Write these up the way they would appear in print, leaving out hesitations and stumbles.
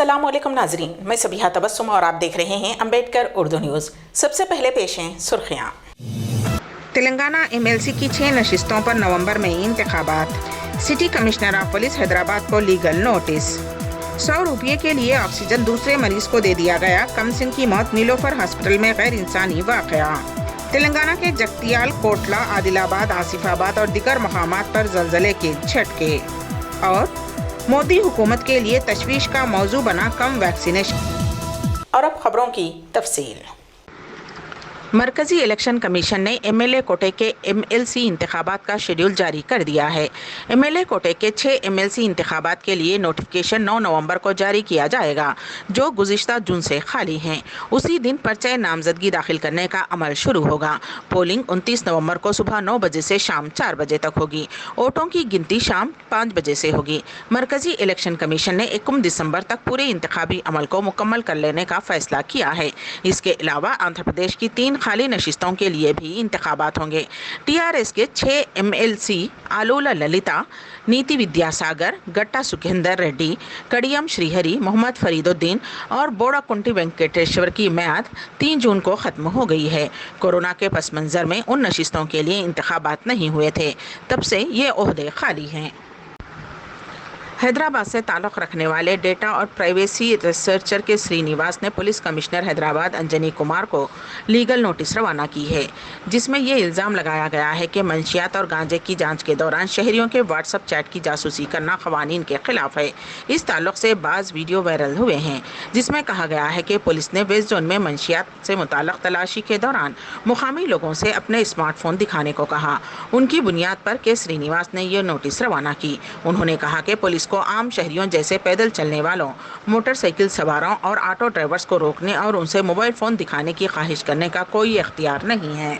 अस्सलाम वालेकुम नाजरीन, मैं सबिहा तबस्सुम और आप देख रहे हैं अम्बेडकर उर्दू न्यूज़। सबसे पहले पेश हैं सुर्खियाँ। तेलंगाना एमएलसी की 6 नशिस्तों पर नवंबर में इंतखाबात। City commissioner of police Hyderabad को लीगल नोटिस। 100 रुपये के लिए ऑक्सीजन दूसरे मरीज को दे दिया गया, कमसिन की मौत नीलोफर हॉस्पिटल में गैर इंसानी वाक़या। तेलंगाना के जगतियाल, कोटला, आदिलाबाद, आसिफाबाद और दीगर मकामात पर ज़लज़ले के झटके। और मोदी हुकूमत के लिए तशवीश का मौजू बना कम वैक्सीनेशन। और अब खबरों की तफसील। मरकजी इलेक्शन कमीशन ने एमएलए कोटे के एमएलसी इंतखाबात का शेड्यूल जारी कर दिया है। एमएलए कोटे के 6 एमएलसी इंतखाबात के लिए नोटिफिकेशन 9 नवंबर को जारी किया जाएगा, जो गुज़िश्ता जून से खाली हैं। उसी दिन पर्चे नामजदगी दाखिल करने का अमल शुरू होगा। पोलिंग 29 नवंबर को सुबह 9 बजे से शाम 4 बजे तक होगी। वोटों की गिनती शाम 5 बजे से होगी। मरकजी इलेक्शन कमीशन ने 21 दिसंबर तक पूरे इंतखाबी अमल को मुकम्मल कर लेने का फैसला किया है। इसके अलावा आंध्र प्रदेश की 3 खाली नशिस्तों के लिए भी इंतखाबात होंगे। टीआरएस के 6 एमएलसी आलोला ललिता, नीति विद्यासागर, गट्टा सुखेंदर रेड्डी, कड़ियम श्रीहरि, मोहम्मद फरीदुद्दीन और बोड़ाकुंटी वेंकटेश्वर की म्याद 3 जून को ख़त्म हो गई है। कोरोना के पस मंज़र में उन नशिस्तों के लिए इंतखाबात नहीं हुए थे, तब से ये ओहदे खाली हैं। हैदराबाद से ताल्लुक़ रखने वाले डेटा और प्राइवेसी रिसर्चर के श्रीनिवास ने पुलिस कमिश्नर हैदराबाद अंजनी कुमार को लीगल नोटिस रवाना की है, जिसमें यह इल्ज़ाम लगाया गया है कि मंशियात और गांजे की जांच के दौरान शहरियों के व्हाट्सएप चैट की जासूसी करना क़वानीन के ख़िलाफ़ है। इस ताल्लुक़ से बाज़ वीडियो वायरल हुए हैं, जिसमें कहा गया है कि पुलिस ने वेस्ट जोन में मंशियात से मुताल्लिक़ तलाशी के दौरान मुकामी लोगों से अपने स्मार्टफोन दिखाने को कहा। उनकी बुनियाद पर के श्रीनिवास ने यह नोटिस रवाना की। उन्होंने कहा कि पुलिस को आम शहरियों जैसे पैदल चलने वालों, मोटरसाइकिल सवारों और ऑटो ड्राइवर्स को रोकने और उनसे मोबाइल फ़ोन दिखाने की ख्वाहिश करने का कोई इख्तियार नहीं है।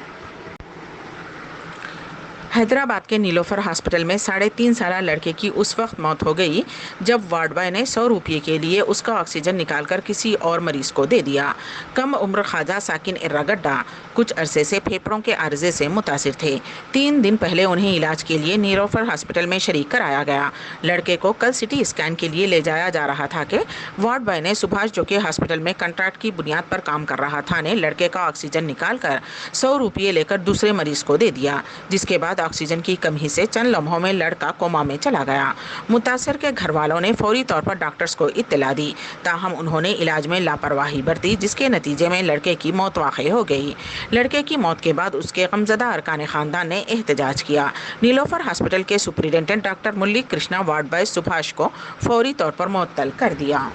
हैदराबाद के नीलोफर हॉस्पिटल में 3.5 साला लड़के की उस वक्त मौत हो गई जब वार्ड बॉय ने 100 रुपये के लिए उसका ऑक्सीजन निकालकर किसी और मरीज को दे दिया। कम उम्र ख्वाजा साकिन इर्रागड्डा कुछ अरसे से फेफड़ों के आर्जे से मुतासिर थे। 3 दिन पहले उन्हें इलाज के लिए नीलोफर हॉस्पिटल में शरीक कराया गया। लड़के को कल सिटी स्कैन के लिए ले जाया जा रहा था कि वार्ड बॉय ने सुभाष जो के हॉस्पिटल में कॉन्ट्रैक्ट की बुनियाद पर काम कर रहा था ने लड़के का ऑक्सीजन निकालकर 100 रुपये लेकर दूसरे मरीज को दे दिया, जिसके बाद ऑक्सीजन की कमी से चंद लम्हों में लड़का कोमा में चला गया। मुतासर के घर वालों ने फौरी तौर पर डॉक्टर्स को इत्तला दी, ताहम उन्होंने इलाज में लापरवाही बरती, जिसके नतीजे में लड़के की मौत वाक़ई हो गई। लड़के की मौत के बाद उसके गमज़दा अरकान ख़ानदान ने एहतजाज किया। नीलोफर हॉस्पिटल के सुपरिटेंडेंट डॉक्टर मुरली कृष्णा वार्ड बॉय सुभाष को फौरी तौर पर मुअत्तल कर दिया।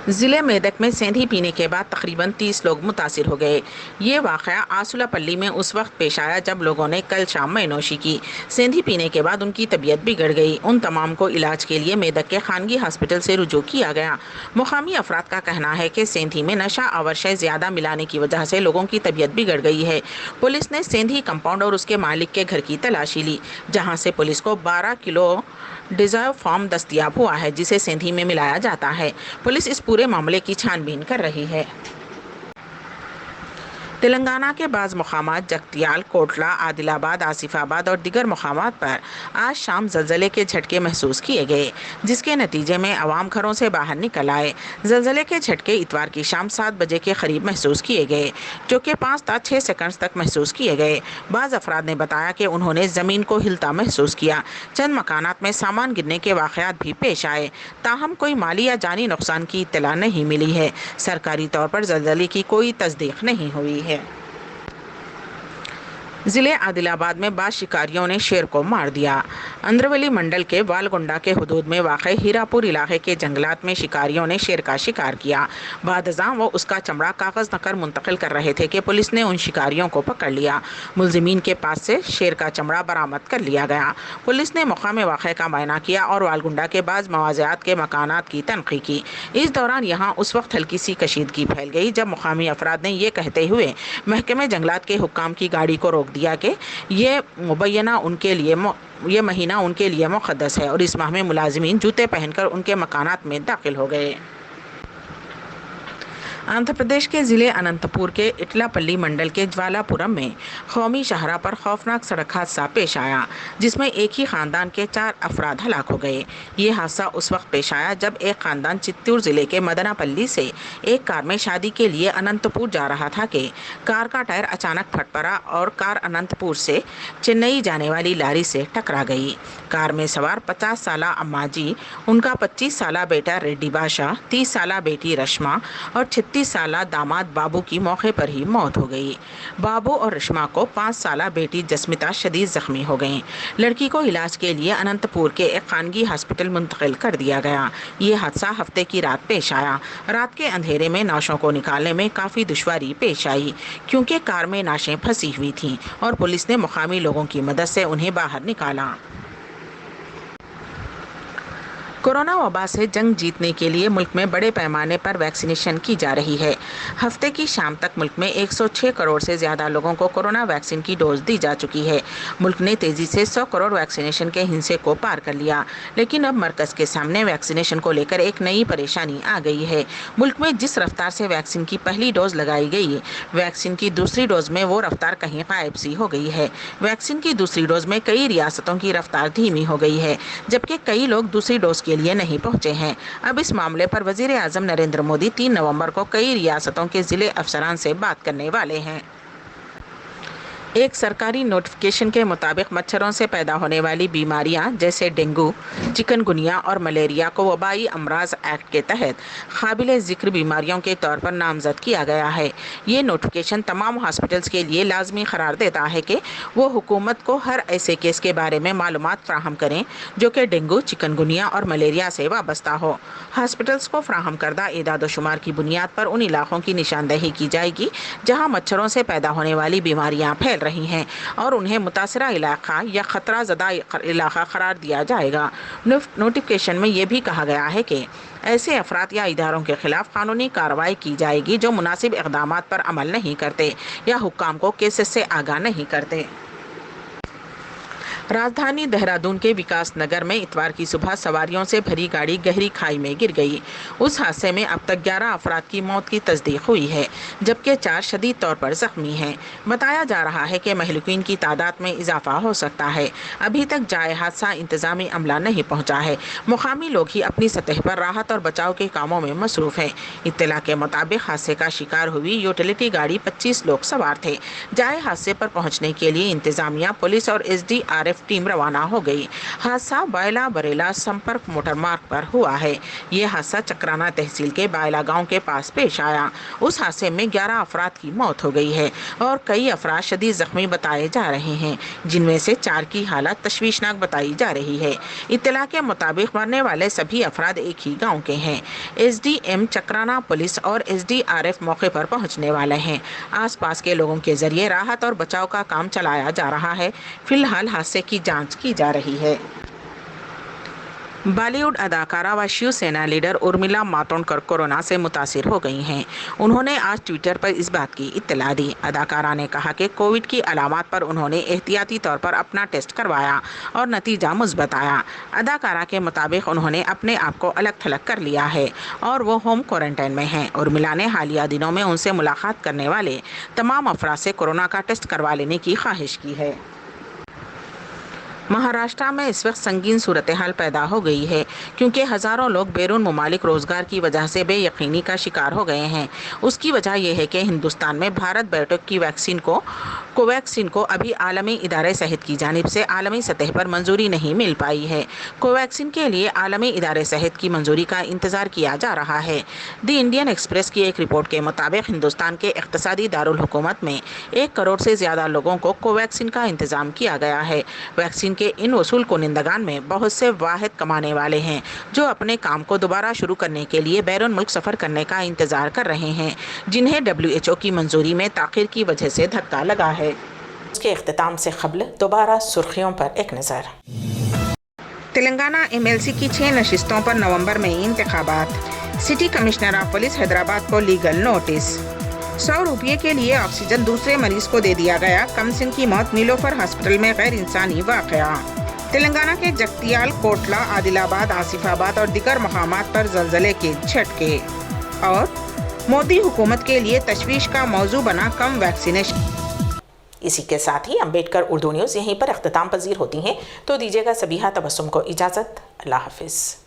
ज़िले मेदक में सेंधी पीने के बाद तकरीबन 30 लोग मुतासिर हो गए। ये वाक़या आसुलापल्ली में उस वक्त पेश आया जब लोगों ने कल शाम मैनोशी की। सेंधी पीने के बाद उनकी तबीयत बिगड़ गई। उन तमाम को इलाज के लिए मेदक के खानगी हॉस्पिटल से रुजू किया गया। मुकामी अफराद का कहना है कि सेंधी में नशा अवशय ज़्यादा मिलाने की वजह से लोगों की तबीयत बिगड़ गई है। पुलिस ने सेंधी कंपाउंड और उसके मालिक के घर की तलाशी ली, जहाँ से पुलिस को 12 किलो डिज़र्व फॉर्म दस्तियाब हुआ है, जिसे सेंधी में मिलाया जाता है। पुलिस इस पूरे मामले की छानबीन कर रही है। तेलंगाना के बाज़ मकामात जगतियाल, कोटला, आदिलाबाद, आसिफाबाद और दीगर मकामात पर आज शाम ज़लज़ले के झटके महसूस किए गए, जिसके नतीजे में अवाम घरों से बाहर निकल आए। ज़लज़ले के झटके इतवार की शाम 7 बजे के करीब महसूस किए गए, जो कि 5 से 6 सेकंड्स तक महसूस किए गए। बाज़ अफराद ने बताया कि उन्होंने ज़मीन को हिलता महसूस किया। चंद मकानात में सामान गिरने के वाक़यात भी पेश आए, ताहम कोई माली या जानी नुकसान की इत्तला नहीं मिली है। सरकारी तौर पर ज़लज़ले की कोई तस्दीक नहीं हुई है। ज़िले आदिलाबाद में बाज़ शिकारियों ने शेर को मार दिया। अंद्रवली मंडल के वालगुंडा के हुदूद में वाक़ हीरापुर इलाके के जंगलात में शिकारियों ने शेर का शिकार किया। बादज़ां वो उसका चमड़ा कागज़ नकर मुंतकिल कर रहे थे कि पुलिस ने उन शिकारियों को पकड़ लिया। मुलजिमीन के पास से शेर का चमड़ा बरामद कर लिया गया। पुलिस ने मकाम वाक़े का मुआयना किया और वालगुंडा के बाज़ मवाज़ियात के मकानात की तनक़ी की। इस दौरान यहाँ उस वक्त हल्की सी कशीदगी फैल गई जब मकामी अफराद ने यह कहते हुए महकमे जंगलात के हुक्काम की गाड़ी को रोक दिया कि ये महीना उनके लिए मुक़द्दस है और इस माह में मुलाजिमीन जूते पहनकर उनके मकानात में दाखिल हो गए। आंध्र प्रदेश के जिले अनंतपुर के इटलापल्ली मंडल के ज्वालापुरम में कौमी शाहराह पर खौफनाक सड़क हादसा पेश आया, जिसमें एक ही खानदान के 4 अफराद हलाक हो गए। ये हादसा उस वक्त पेश आया जब एक खानदान चित्तूर जिले के मदनापल्ली से एक कार में शादी के लिए अनंतपुर जा रहा था कि कार का टायर अचानक फट पड़ा और कार अनंतपुर से चेन्नई जाने वाली लारी से टकरा गई। कार में सवार 50 साला अम्मा जी, उनका 25 साला बेटा रेड्डी बादशाह, 30 साला बेटी रश्मा और 36 साला दामाद बाबू की मौके पर ही मौत हो गई। बाबू और रश्मा को 5 साला बेटी जस्मिता शदीद जख्मी हो गईं। लड़की को इलाज के लिए अनंतपुर के एक खानगी हॉस्पिटल मुंतकिल कर दिया गया। ये हादसा हफ्ते की रात पेश आया। रात के अंधेरे में नाशों को निकालने में काफ़ी दुश्वारी पेश आई, क्योंकि कार में नाशें फंसी हुई थीं और पुलिस ने मुकामी लोगों की मदद से उन्हें बाहर निकाला। कोरोना वबा से जंग जीतने के लिए मुल्क में बड़े पैमाने पर वैक्सीनेशन की जा रही है। हफ्ते की शाम तक मुल्क में 106 करोड़ से ज़्यादा लोगों को कोरोना वैक्सीन की डोज दी जा चुकी है। मुल्क ने तेज़ी से 100 करोड़ वैक्सीनेशन के हिस्से को पार कर लिया, लेकिन अब मरकज़ के सामने वैक्सीनेशन को लेकर एक नई परेशानी आ गई है। मुल्क में जिस रफ्तार से वैक्सीन की पहली डोज लगाई गई, वैक्सीन की दूसरी डोज में वो रफ्तार कहीं गायब सी हो गई है। वैक्सीन की दूसरी डोज में कई रियासतों की रफ्तार धीमी हो गई है, जबकि कई लोग दूसरी डोज के लिए नहीं पहुंचे हैं। अब इस मामले पर वजीर आजम नरेंद्र मोदी 3 नवंबर को कई रियासतों के जिले अफसरान से बात करने वाले हैं। एक सरकारी नोटिफिकेशन के मुताबिक मच्छरों से पैदा होने वाली बीमारियां जैसे डेंगू, चिकनगुनिया और मलेरिया को वबाई अमराज एक्ट के तहत काबिल ज़िक्र बीमारियों के तौर पर नामजद किया गया है। ये नोटिफिकेशन तमाम हॉस्पिटल्स के लिए लाजमी करार देता है कि वो हुकूमत को हर ऐसे केस के बारे में मालूमात फ्राहम करें जो कि डेंगू, चिकनगुनिया और मलेरिया से वाबस्ता हो। हॉस्पिटल्स को फ्राहम करदा एदाद शुमार की बुनियाद पर उन इलाकों की निशानदही की जाएगी जहाँ मच्छरों से पैदा होने वाली बीमारियाँ फैल रही हैं और उन्हें मुतासरा इलाका या खतरा ज़दा इलाका करार दिया जाएगा। नोटिफिकेशन में ये भी कहा गया है कि ऐसे अफराद या इदारों के खिलाफ कानूनी कार्रवाई की जाएगी जो मुनासिब इक़दामात पर अमल नहीं करते या हुक्काम को केसेस से आगाह नहीं करते। राजधानी देहरादून के विकास नगर में इतवार की सुबह सवारियों से भरी गाड़ी गहरी खाई में गिर गई। उस हादसे में अब तक 11 अफराद की मौत की तस्दीक हुई है, जबकि 4 शदीद तौर पर जख्मी हैं। बताया जा रहा है कि महलूकीन की तादाद में इजाफा हो सकता है। अभी तक जाए हादसा इंतजामी अमला नहीं पहुंचा है। मुकामी लोग ही अपनी सतह पर राहत और बचाव के कामों में मसरूफ हैं। इत्तला के मुताबिक हादसे का शिकार हुई यूटिलिटी गाड़ी 25 लोग सवार थे। जाए हादसे पर पहुंचने के लिए इंतजामिया, पुलिस और SDRF टीम रवाना हो गई। हादसा बायला बरेला संपर्क मोटर मार्ग पर हुआ है। ये हादसा चक्राना तहसील के बायला गांव के पास पेश आया। उस हादसे में 11 अफराद की मौत हो गई है और कई अफराद शदीद जख्मी बताए जा रहे हैं, जिनमें से 4 की हालत तशवीशनाक बताई जा रही है। इत्तला के मुताबिक मरने वाले सभी अफराद एक ही गाँव के हैं। SDM चक्राना पुलिस और SDRF मौके पर पहुँचने वाले हैं। आस पास के लोगों के जरिए राहत और बचाव का काम चलाया जा रहा है। फिलहाल हादसे की जांच की जा रही है। बॉलीवुड अदाकारा व शिवसेना लीडर उर्मिला मातोंडकर कोरोना से मुतासिर हो गई हैं। उन्होंने आज ट्विटर पर इस बात की इत्तला दी। अदाकारा ने कहा कि कोविड की अलामात पर उन्होंने एहतियाती तौर पर अपना टेस्ट करवाया और नतीजा मुस्बत आया। अदाकारा के मुताबिक उन्होंने अपने आप को अलग थलग कर लिया है और वो होम क्वारंटाइन में हैं। उर्मिला ने हालिया दिनों में उनसे मुलाकात करने वाले तमाम अफराद से कोरोना का टेस्ट करवा लेने की ख्वाहिश की है। महाराष्ट्र में इस वक्त संगीन सूरत हाल पैदा हो गई है, क्योंकि हज़ारों लोग बैरून मुमालिक रोज़गार की वजह से बेयकीनी का शिकार हो गए हैं। उसकी वजह यह है कि हिंदुस्तान में भारत बायोटेक की कोवैक्सीन को अभी आलमी इदारे सहित की जानिब से आलमी सतह पर मंजूरी नहीं मिल पाई है। कोवैक्सीन के लिए आलमी इदारे सहित की मंजूरी का इंतज़ार किया जा रहा है। दी इंडियन एक्सप्रेस की एक रिपोर्ट के मुताबिक हिंदुस्तान के इक़्तिसादी दारुल हुकूमत में 1 करोड़ से ज़्यादा लोगों को कोवैक्सीन का इंतज़ाम किया गया है। वैक्सीन के इन वसूल कुनिंदगान में बहुत से वाहिद कमाने वाले हैं जो अपने काम को दोबारा शुरू करने के लिए बैरून मुल्क सफ़र करने का इंतज़ार कर रहे हैं, जिन्हें WHO की मंजूरी में ताख़ीर की वजह से धक्का लगा है। उसके इख्तिताम से क़ब्ल दोबारा सुर्खियों पर एक नज़र। तेलंगाना MLC की 6 नशिस्तों पर नवंबर में इंतखाबात। City commissioner of police Hyderabad को लीगल नोटिस। 100 रुपये के लिए ऑक्सीजन दूसरे मरीज को दे दिया गया। कमसिन की मौत नीलोफर हॉस्पिटल में गैर इंसानी वाक़या। तेलंगाना के जगतियाल, कोटला, आदिलाबाद, आसिफाबाद और दीगर मकामात पर ज़लज़ले के झटके। और मोदी हुकूमत के लिए तशवीश का मौजू बना कम वैक्सीनेशन। इसी के साथ ही अम्बेडकर उर्दू न्यूज़ यहीं पर अख्तिताम पजीर होती हैं, तो दीजिएगा सबीहा तबस्सुम को इजाज़त। अल्लाह हाफिज़।